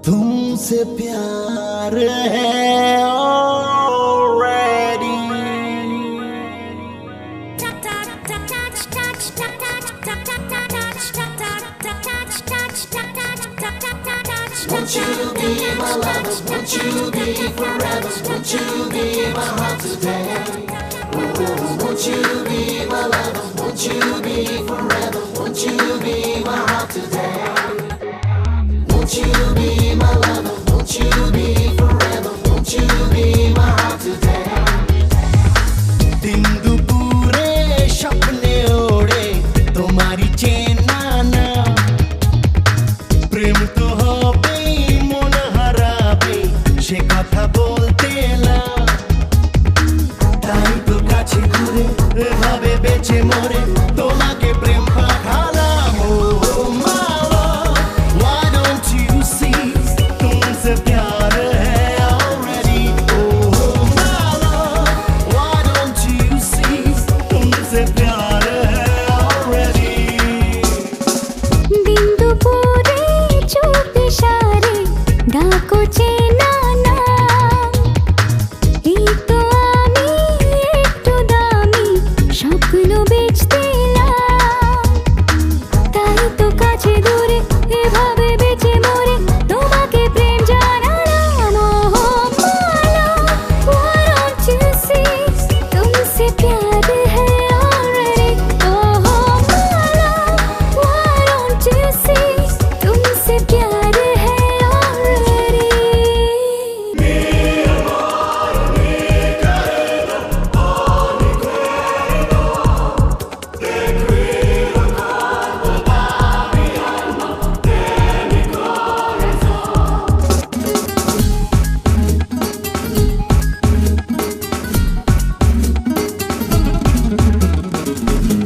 तुमसे प्यार है already. Won't you be my lover? Won't you be forever? Won't you be my heart today? Won't you be my lover? Won't you be forever? Won't you be my heart today? Won't you be my lover? Won't you be forever? Won't you be my heart today? दिन दुपुरे স্বপ্নে ওড়ে তোমারই চেনা না প্রেম তো হবেই মন হারাবে সে কথা বলতে না তাই তো কাছে ঘুরে এভাবে বেঁচে মরে তোমাকে প্রেম পাঠালাম ও মালা why don't you see तुमसे प्यार है already oh Mala why don't you see तुमसे प्यार है already दिन दुपुरे चुप इशारे डाको চেনা না এই তো আমি একটু দামি স্বপ্ন বেচতে এলাম তাই তো কাছে দূরে এভাবে বেঁচে মরে তোমাকে প্রেম জানালাম ও মালা why don't you see तुमसे प्यार है already oh Mala why don't you see तुमसे प्यार है already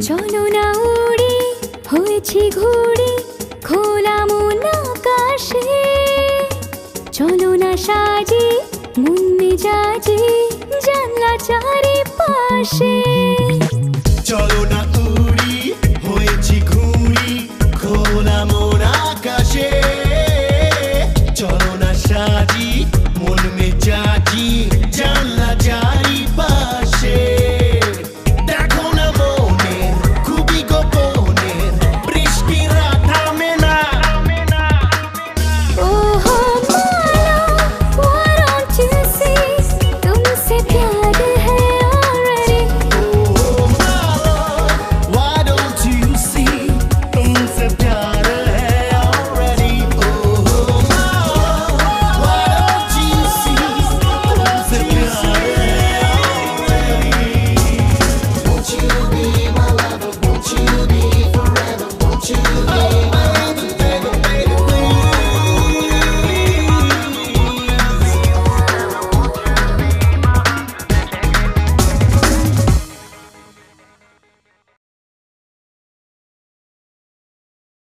চলো না উড়ি হয়েছি ঘুড়ি খোলা মন আকাশে চলো না সাজি মন মেজাজি জানলা চারিপাশে